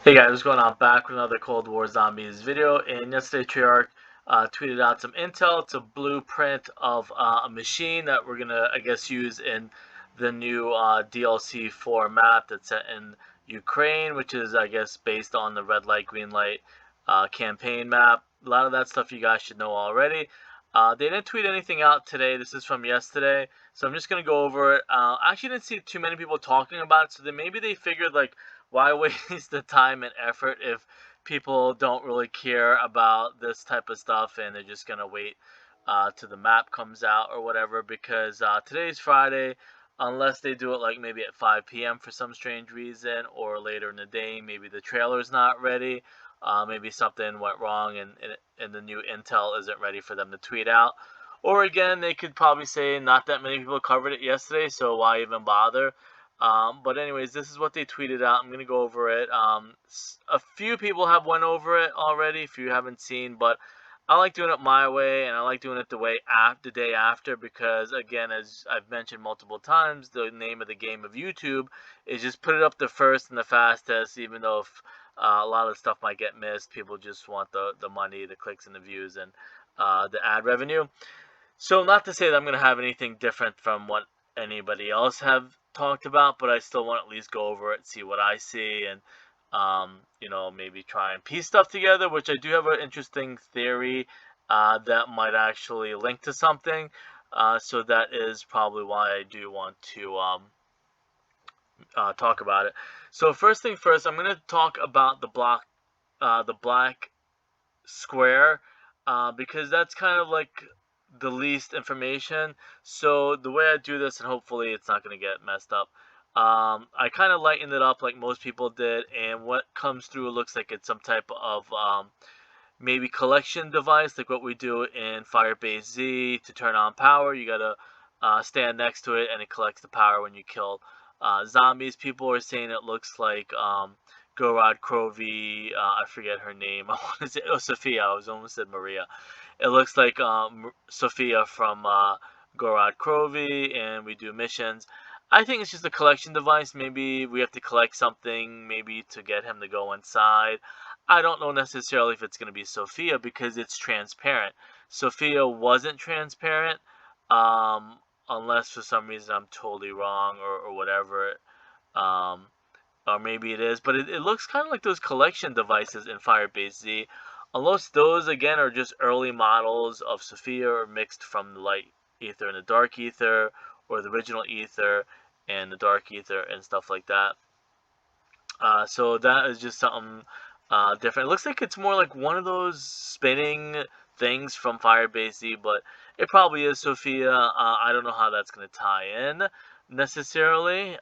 Hey guys, what's going on? Back with another Cold War Zombies video. And yesterday, Treyarch tweeted out some intel. It's a blueprint of a machine that we're gonna, I guess, use in the new DLC 4 map that's set in Ukraine, which is, I guess, based on the red light, green light campaign map. A lot of that stuff you guys should know already. They didn't tweet anything out today. This is from yesterday, so I'm just gonna go over it. I actually didn't see too many people talking about it, so maybe they figured like, why waste the time and effort if people don't really care about this type of stuff and they're just gonna wait till the map comes out or whatever? Because today's Friday, unless they do it like maybe at 5 p.m. for some strange reason, or later in the day, maybe the trailer's not ready, maybe something went wrong and the new intel isn't ready for them to tweet out. Or again, they could probably say not that many people covered it yesterday, so why even bother? But anyways, this is what they tweeted out. I'm gonna go over it. A few people have went over it already. If you haven't seen, but I like doing it my way, and I like doing it the day after, because again, as I've mentioned multiple times, the name of the game of YouTube is just put it up the first and the fastest. Even though if a lot of stuff might get missed, people just want the money, the clicks, and the views, and the ad revenue. So not to say that I'm going to have anything different from what anybody else have talked about, but I still want to at least go over it, see what I see, and maybe try and piece stuff together, which I do have an interesting theory that might actually link to something. So that is probably why I do want to talk about it. So first thing first, I'm going to talk about the black square, because that's kind of like the least information. So the way I do this, and hopefully it's not going to get messed up, I kind of lightened it up like most people did, and what comes through looks like it's some type of maybe collection device, like what we do in Firebase Z to turn on power. You gotta stand next to it, and it collects the power when you kill zombies. People are saying it looks like Gorod Crovey. I forget her name. I want to say Sophia. I was almost said Maria. It looks like Sophia from Gorod Crovey, and we do missions. I think it's just a collection device. Maybe we have to collect something, maybe to get him to go inside. I don't know necessarily if it's going to be Sophia because it's transparent. Sophia wasn't transparent, um, unless for some reason I'm totally wrong or whatever. Um, or maybe it is, but it looks kind of like those collection devices in Firebase Z. Unless those, again, are just early models of Sophia or mixed from the light ether and the dark ether, or the original ether and the dark ether and stuff like that. So that is just something different. It looks like it's more like one of those spinning things from Firebase Z, but it probably is Sophia. I don't know how that's going to tie in necessarily.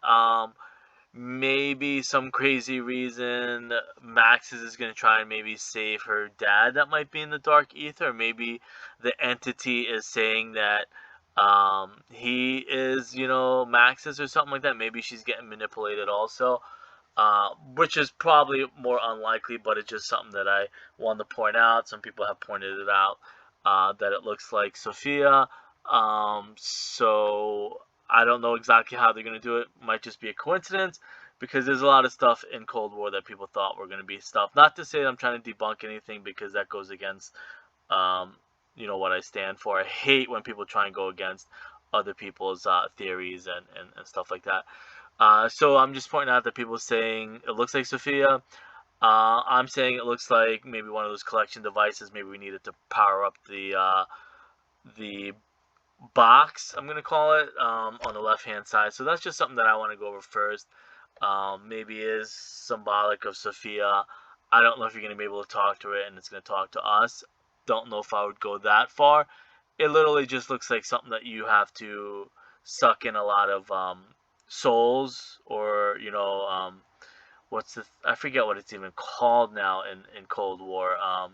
Maybe some crazy reason Maxis is going to try and maybe save her dad that might be in the dark ether. Maybe the entity is saying that he is, Maxis or something like that. Maybe she's getting manipulated also, which is probably more unlikely, but it's just something that I wanted to point out. Some people have pointed it out, that it looks like Sophia. So I don't know exactly how they're going to do it. Might just be a coincidence, because there's a lot of stuff in Cold War that people thought were going to be stuff. Not to say that I'm trying to debunk anything, because that goes against, um, what I stand for. I hate when people try and go against other people's theories and stuff like that. So I'm just pointing out that people saying it looks like Sophia. I'm saying it looks like maybe one of those collection devices. Maybe we needed to power up the box, I'm gonna call it, on the left hand side. So that's just something that I want to go over first. Maybe is symbolic of Sophia. I don't know if you're gonna be able to talk to it and it's gonna talk to us. Don't know if I would go that far. It literally just looks like something that you have to suck in a lot of souls, or what's the I forget what it's even called now in Cold War. Oh,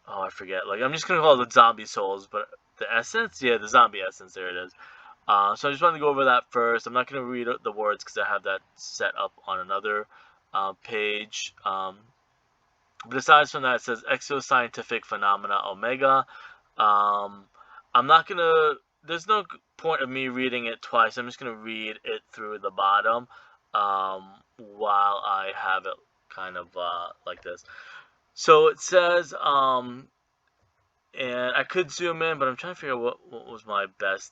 I forget. Like, I'm just gonna call it the zombie souls, but the essence, yeah, the zombie essence. There it is. So I just wanted to go over that first. I'm not gonna read the words because I have that set up on another page. But aside from that, it says exoscientific phenomena omega. I'm not gonna. There's no point of me reading it twice. I'm just gonna read it through the bottom, while I have it kind of like this. So it says, and I could zoom in, but I'm trying to figure out what was my best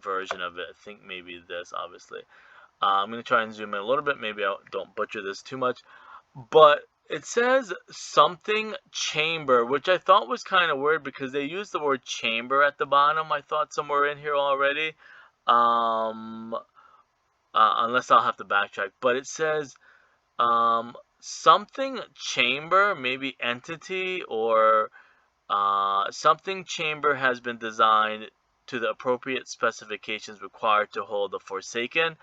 version of it. I think maybe this, obviously. I'm going to try and zoom in a little bit. Maybe I don't butcher this too much. But it says something chamber, which I thought was kind of weird because they used the word chamber at the bottom, I thought, somewhere in here already. Unless I'll have to backtrack. But it says something chamber, maybe entity or something chamber has been designed to the appropriate specifications required to hold the Forsaken.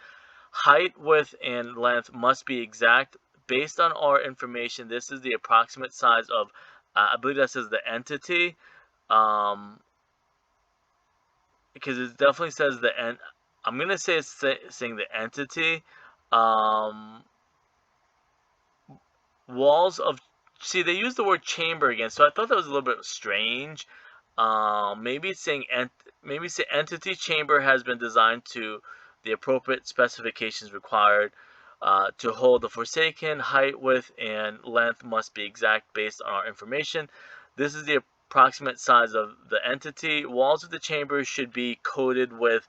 Height, width, and length must be exact. Based on our information, this is the approximate size of, I believe that says the entity, because it definitely says the end. I'm gonna say it's saying the entity. Walls of, see, they use the word chamber again, so I thought that was a little bit strange. Maybe it's saying maybe it's the entity chamber has been designed to the appropriate specifications required to hold the Forsaken. Height, width, and length must be exact based on our information. This is the approximate size of the entity. Walls of the chamber should be coated with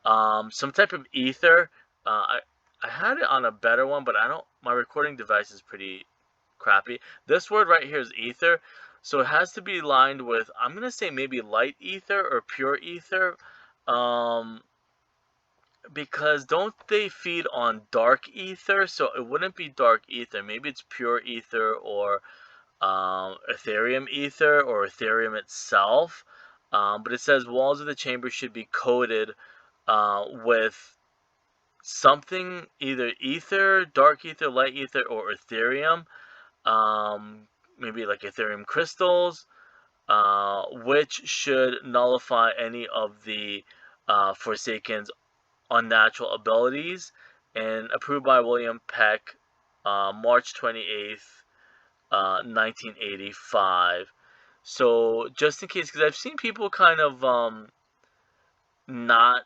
some type of ether. I had it on a better one, but I don't. My recording device is pretty crappy. This word right here is ether, so it has to be lined with, I'm gonna say maybe light ether or pure ether, because don't they feed on dark ether? So it wouldn't be dark ether. Maybe it's pure ether or Ethereum ether or Ethereum itself. But it says walls of the chamber should be coated with something, either ether, dark ether, light ether, or Ethereum. Maybe like Ethereum crystals, which should nullify any of the Forsaken's unnatural abilities, and approved by William Peck, March 28th, 1985. So just in case, because I've seen people kind of not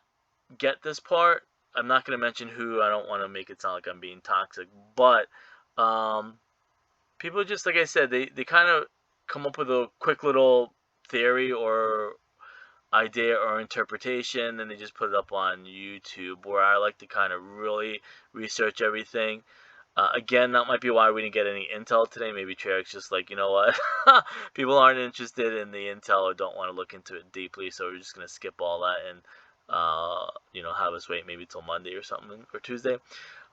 get this part. I'm not going to mention who. I don't want to make it sound like I'm being toxic, but people just, like I said, they kind of come up with a quick little theory or idea or interpretation, and they just put it up on YouTube, where I like to kind of really research everything. Again, that might be why we didn't get any intel today. Maybe Treyarch's just like, you know what, people aren't interested in the intel or don't want to look into it deeply, so we're just going to skip all that and have us wait maybe till Monday or something, or Tuesday.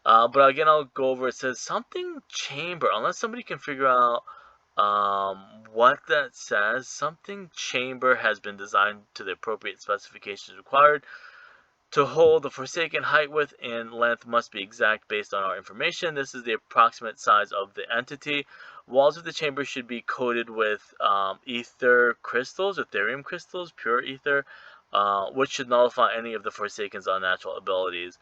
But again, I'll go over. It says something chamber, unless somebody can figure out what that says. Something chamber has been designed to the appropriate specifications required to hold the Forsaken. Height, width, and length must be exact based on our information. This is the approximate size of the entity. Walls of the chamber should be coated with ether crystals, Ethereum crystals, pure ether, which should nullify any of the Forsaken's unnatural abilities.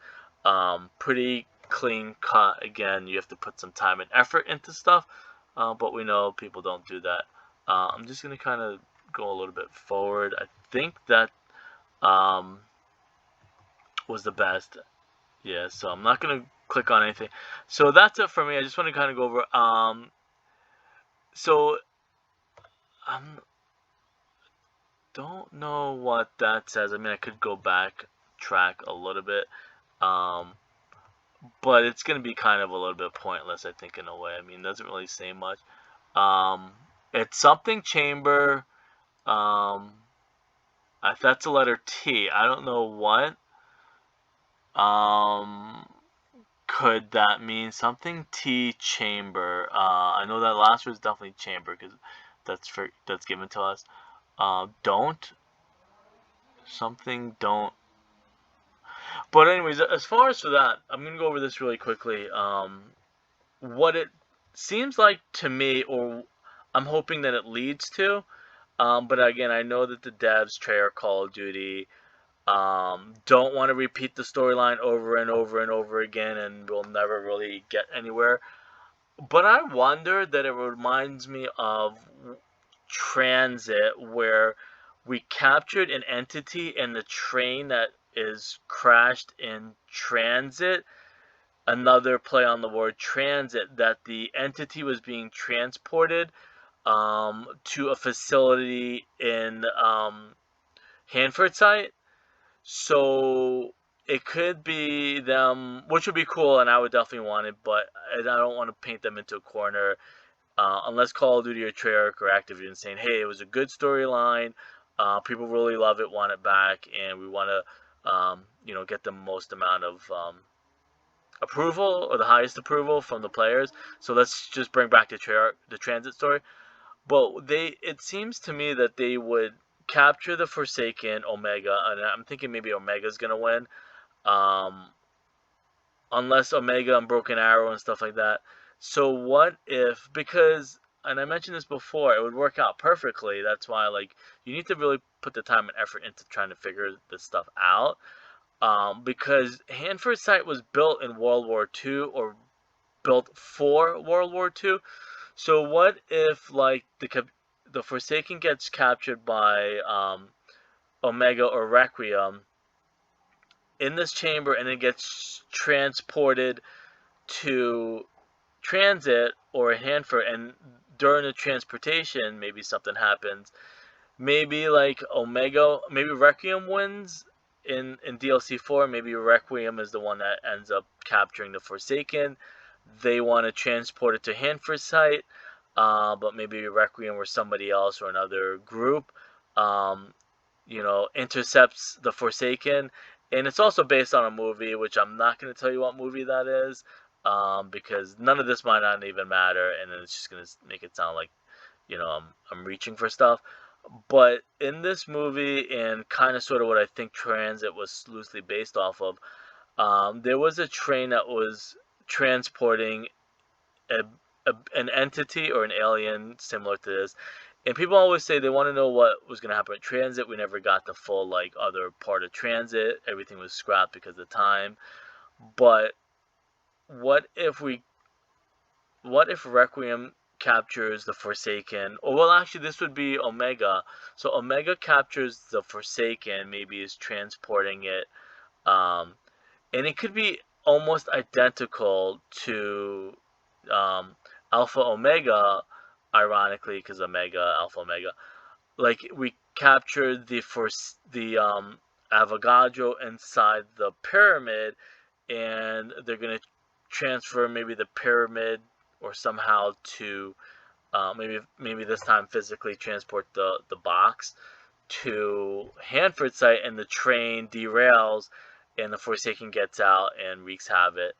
Pretty clean cut. Again, you have to put some time and effort into stuff, but we know people don't do that. I'm just going to kind of go a little bit forward. I think that was the best. Yeah, so I'm not going to click on anything. So that's it for me. I just want to kind of go over. So I don't know what that says. I mean, I could go back track a little bit. But it's going to be kind of a little bit pointless, I think, in a way. I mean, it doesn't really say much. It's something chamber. That's a letter T. I don't know what. Could that mean something T chamber? I know that last word is definitely chamber because that's given to us. Don't. Something don't. But anyways, as far as for that, I'm going to go over this really quickly. What it seems like to me, or I'm hoping that it leads to, but again, I know that the devs, Treyarch, Call of Duty, don't want to repeat the storyline over and over and over again, and we'll never really get anywhere. But I wonder that it reminds me of Transit, where we captured an entity in the train that is crashed in transit, another play on the word transit, that the entity was being transported to a facility in Hanford site. So it could be them, which would be cool, and I would definitely want it, but I don't want to paint them into a corner. Unless Call of Duty or Treyarch or Activision saying, hey, it was a good storyline, people really love it, want it back, and we want to, get the most amount of approval, or the highest approval from the players. So let's just bring back the transit story. But it seems to me that they would capture the Forsaken Omega, and I'm thinking maybe Omega's gonna win, um, unless Omega and Broken Arrow and stuff like that. So what if, because, and I mentioned this before, it would work out perfectly. That's why, like, you need to really put the time and effort into trying to figure this stuff out. Because Hanford site was built in World War II, or built for World War II. So what if, like, the Forsaken gets captured by Omega or Requiem in this chamber, and it gets transported to transit or Hanford, and during the transportation, maybe something happens. Maybe like maybe Requiem wins in DLC 4. Maybe Requiem is the one that ends up capturing the Forsaken. They want to transport it to Hanford site, but maybe Requiem or somebody else or another group, um, intercepts the Forsaken. And it's also based on a movie, which I'm not going to tell you what movie that is, because none of this might not even matter, and then it's just going to make it sound like, I'm reaching for stuff. But in this movie, and kind of sort of what I think Transit was loosely based off of, there was a train that was transporting a, an entity or an alien similar to this. And people always say they want to know what was going to happen at Transit. We never got the full, like, other part of Transit. Everything was scrapped because of time. But what if we what if Requiem captures the Forsaken? Or, well, actually, this would be Omega. So Omega captures the Forsaken, maybe is transporting it, um, and it could be almost identical to um, Alpha Omega, ironically, because Omega, Alpha Omega. Like, we captured the Avogadro inside the pyramid, and they're gonna transfer maybe the pyramid, or somehow to maybe this time physically transport the box to Hanford site, and the train derails, and the Forsaken gets out and wreaks havoc,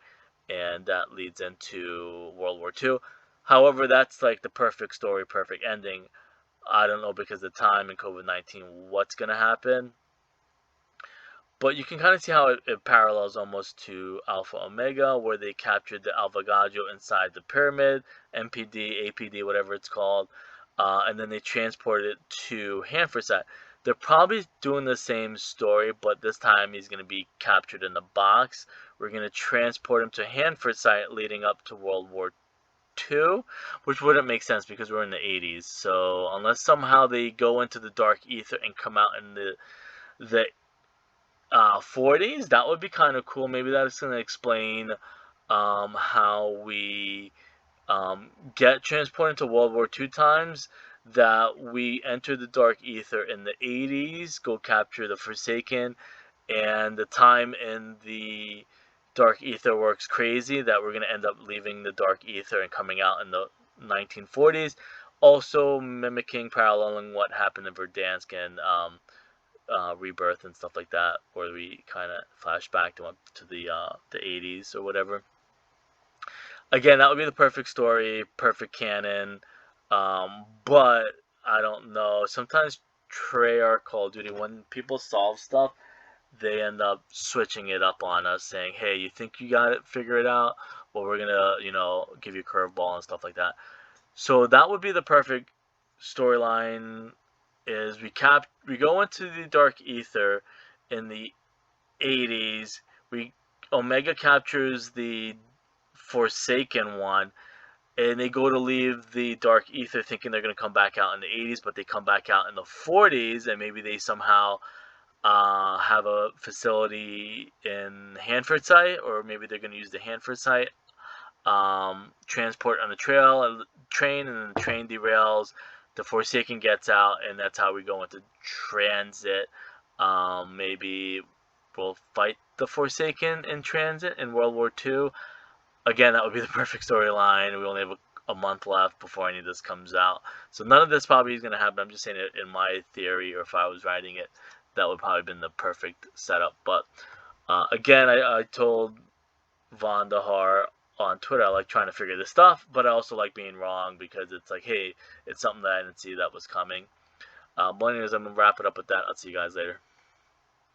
and that leads into World War II. However, that's like the perfect story, perfect ending. I don't know, because of time and COVID-19, what's gonna happen. But you can kind of see how it parallels almost to Alpha Omega, where they captured the Avogadro inside the pyramid, MPD, APD, whatever it's called, and then they transported it to Hanford site. They're probably doing the same story, but this time he's going to be captured in the box. We're going to transport him to Hanford site, leading up to World War II, which wouldn't make sense because we're in the 80s. So unless somehow they go into the dark ether and come out in the 40s, that would be kind of cool. Maybe that's going to explain how we get transported to World War II times. That we enter the Dark Ether in the 80s, go capture the Forsaken, and the time in the Dark Ether works crazy, that we're going to end up leaving the Dark Ether and coming out in the 1940s. Also mimicking, paralleling what happened in Verdansk and Rebirth and stuff like that, where we kind of flash back to the 80s or whatever. Again, that would be the perfect story, perfect canon. But I don't know. Sometimes Treyarch Call of Duty, when people solve stuff, they end up switching it up on us, saying, "Hey, you think you got it, figure it out? Well, we're gonna, give you a curveball and stuff like that." So that would be the perfect storyline. Is we go into the Dark Ether in the 80s. We Omega captures the Forsaken one, and they go to leave the Dark Ether thinking they're going to come back out in the 80s, but they come back out in the 40s, and maybe they somehow have a facility in Hanford site, or maybe they're going to use the Hanford site. Transport on the train, and then the train derails. The Forsaken gets out, and that's how we go into transit. Maybe we'll fight the Forsaken in transit in World War II. Again, that would be the perfect storyline. We only have a month left before any of this comes out. So none of this probably is going to happen. I'm just saying it in my theory, or if I was writing it, that would probably have been the perfect setup. But again, I told Von Dahar on Twitter, I like trying to figure this stuff, but I also like being wrong, because it's like, hey, it's something that I didn't see that was coming. But anyways, I'm going to wrap it up with that. I'll see you guys later.